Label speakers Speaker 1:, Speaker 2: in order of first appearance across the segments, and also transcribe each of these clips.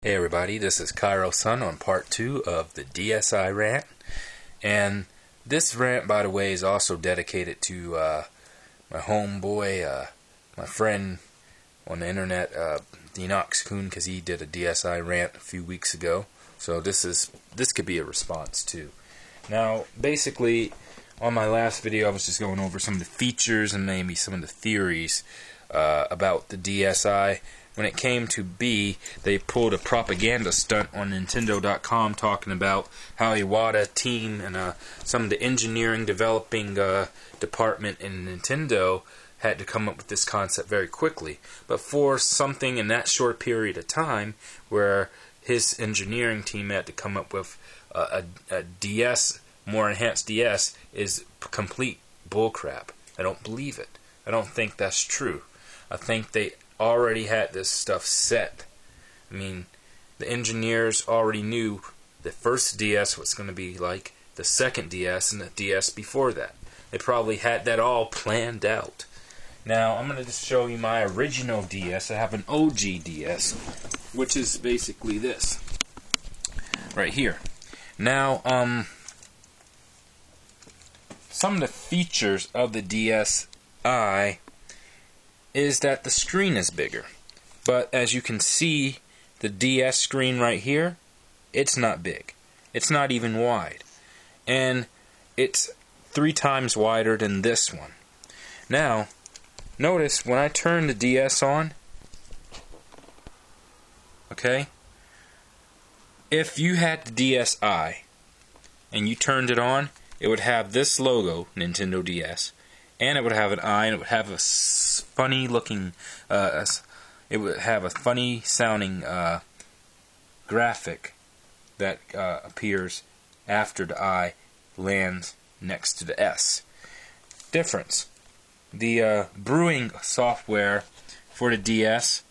Speaker 1: Hey everybody, this is Cairo Sun on part 2 of the DSi rant. And this rant, by the way, is also dedicated to my homeboy, my friend on the internet, Denox Kuhn, because he did a DSi rant a few weeks ago. So this could be a response too. Now, basically, on my last video I was just going over some of the features and maybe some of the theories about the DSi. When it came to B, they pulled a propaganda stunt on Nintendo.com talking about how Iwata team and some of the engineering developing department in Nintendo had to come up with this concept very quickly. But for something in that short period of time where his engineering team had to come up with a DS, more enhanced DS, is complete bullcrap. I don't believe it. I don't think that's true. I think they already had this stuff set. I mean, the engineers already knew the first DS was going to be like the second DS and the DS before that. They probably had that all planned out. Now, I'm going to just show you my original DS. I have an OG DS, which is basically this right here. Now, some of the features of the DSi is that the screen is bigger. But as you can see, the DS screen right here, it's not big. It's not even wide. And it's 3 times wider than this one. Now, notice when I turn the DS on, okay, if you had the DSi and you turned it on, it would have this logo, Nintendo DS, and it would have an eye, and it would have a funny looking, it would have a funny sounding graphic that appears after the I lands next to the S. Difference. The brewing software for the DS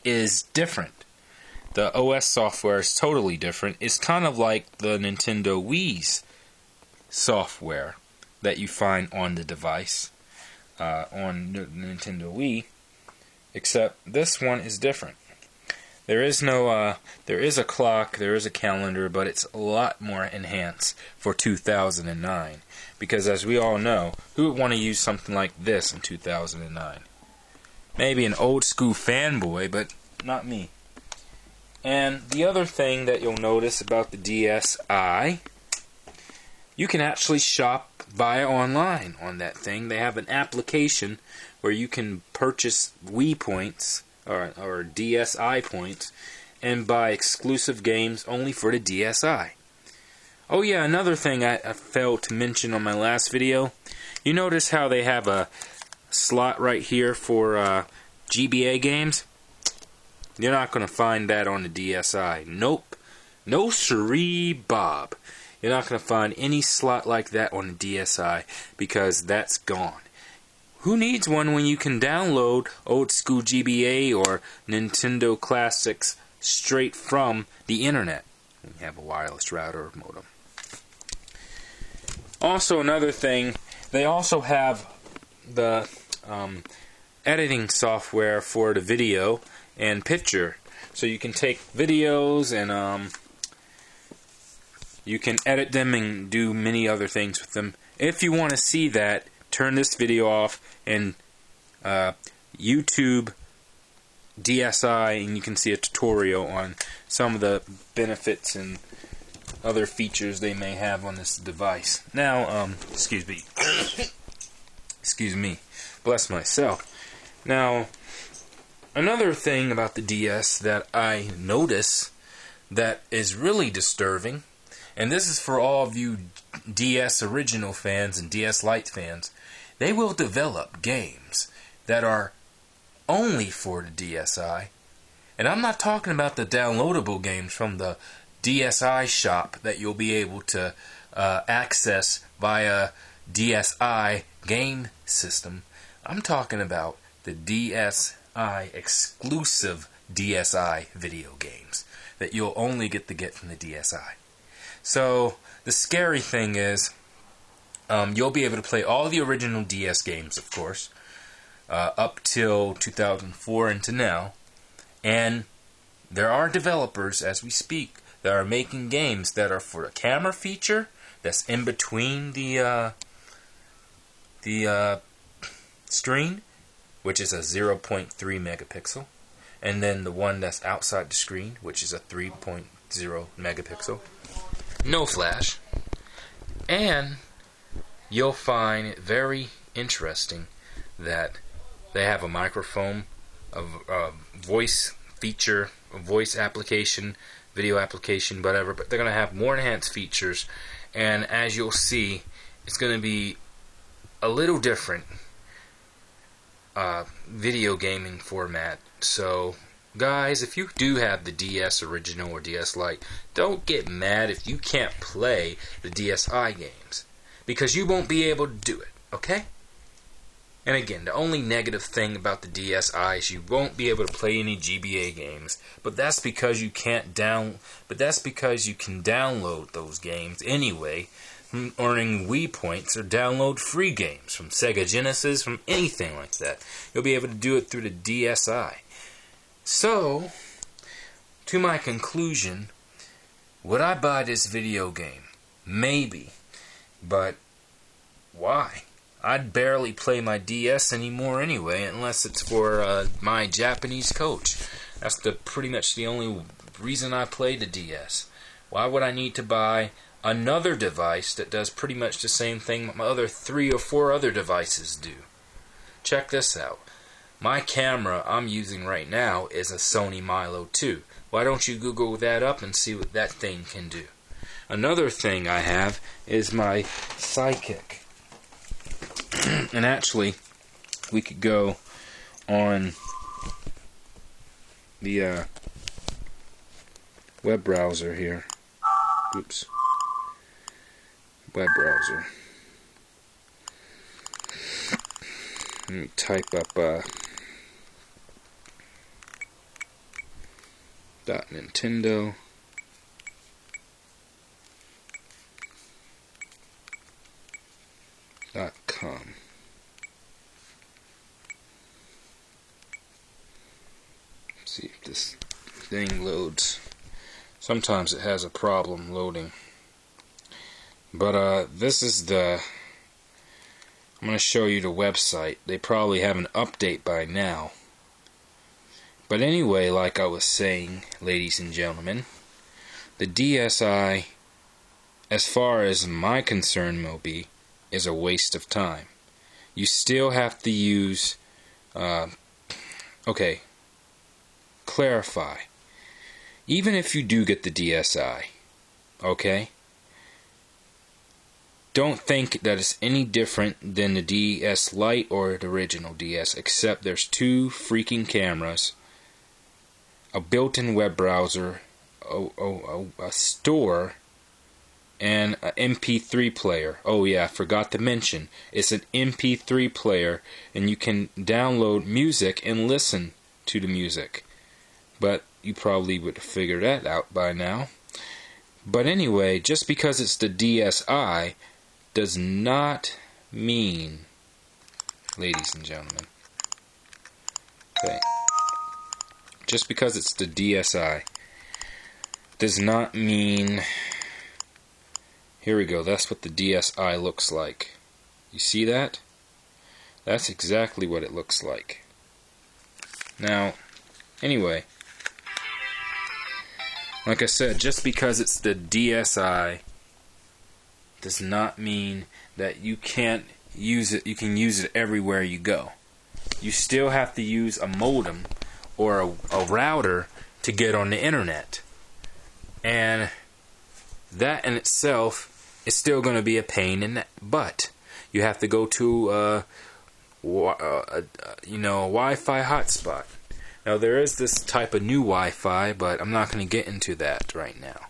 Speaker 1: is different. The OS software is totally different. It's kind of like the Nintendo Wii's software that you find on the device, on the Nintendo Wii, except this one is different. There is no, there is a clock, there is a calendar, but it's a lot more enhanced for 2009. Because as we all know, who would want to use something like this in 2009? Maybe an old school fanboy, but not me. And the other thing that you'll notice about the DSi, you can actually buy online on that thing. They have an application where you can purchase Wii points or DSi points and buy exclusive games only for the DSi. Oh yeah, another thing I failed to mention on my last video. You notice how they have a slot right here for GBA games? You're not going to find that on the DSi. Nope. No siree, Bob. You're not going to find any slot like that on the DSi because that's gone. Who needs one when you can download old school GBA or Nintendo classics straight from the internet? You have a wireless router or modem. Also, another thing, they also have the editing software for the video and picture. So you can take videos and you can edit them and do many other things with them. If you want to see that, turn this video off and YouTube DSi, and you can see a tutorial on some of the benefits and other features they may have on this device. Now, excuse me. Excuse me. Bless myself. Now, another thing about the DS that I notice that is really disturbing, and this is for all of you DS original fans and DS Lite fans, they will develop games that are only for the DSi. And I'm not talking about the downloadable games from the DSi shop that you'll be able to access via DSi game system. I'm talking about the DSi exclusive DSi video games that you'll only get from the DSi. So the scary thing is, you'll be able to play all the original DS games, of course, up till 2004 and to now, and there are developers, as we speak, that are making games that are for a camera feature that's in between the screen, which is a 0.3 megapixel, and then the one that's outside the screen, which is a 3.0 megapixel. No flash. And you'll find it very interesting that they have a microphone, a voice feature, a voice application, video application, whatever, but they're going to have more enhanced features, and as you'll see, it's going to be a little different video gaming format. So guys, if you do have the DS Original or DS Lite, don't get mad if you can't play the DSi games, because you won't be able to do it, okay? And again, the only negative thing about the DSi is you won't be able to play any GBA games, but that's because you can't that's because you can download those games anyway from earning Wii points or download free games from Sega Genesis, from anything like that. You'll be able to do it through the DSi. So, to my conclusion, would I buy this video game? Maybe. But why? I'd barely play my DS anymore anyway, unless it's for my Japanese coach. That's pretty much the only reason I play the DS. Why would I need to buy another device that does pretty much the same thing my other 3 or 4 other devices do? Check this out. My camera I'm using right now is a Sony Milo 2. Why don't you Google that up and see what that thing can do? Another thing I have is my Sidekick. And actually, we could go on the web browser here. Oops. Web browser. Let me type up .nintendo.com. See if this thing loads. Sometimes it has a problem loading. But this is I'm going to show you the website. They probably have an update by now. But anyway, like I was saying, ladies and gentlemen, the DSi, as far as my concern will be, is a waste of time. You still have to use, okay, clarify. Even if you do get the DSi, okay, don't think that it's any different than the DS Lite or the original DS, except there's 2 freaking cameras, a built-in web browser, a store, and an MP3 player. Oh yeah, I forgot to mention, it's an MP3 player, and you can download music and listen to the music. But you probably would have figured that out by now. But anyway, just because it's the DSi does not mean, ladies and gentlemen, okay, just because it's the DSi does not mean, here we go, that's what the DSi looks like. You see that? That's exactly what it looks like. Now, anyway, like I said, just because it's the DSi does not mean that you can't use it. You can use it everywhere you go. You still have to use a modem or a router to get on the internet, and that in itself is still going to be a pain in the butt. You have to go to a Wi-Fi hotspot. Now there is this type of new Wi-Fi, but I'm not going to get into that right now.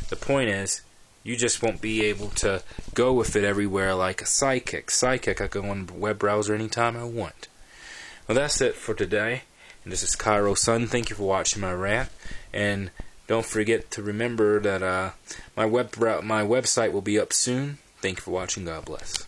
Speaker 1: The point is, you just won't be able to go with it everywhere like a Sidekick. Sidekick, I go on the web browser anytime I want. Well, that's it for today. And this is Cairo Sun. Thank you for watching my rant. And don't forget to remember that my website will be up soon. Thank you for watching. God bless.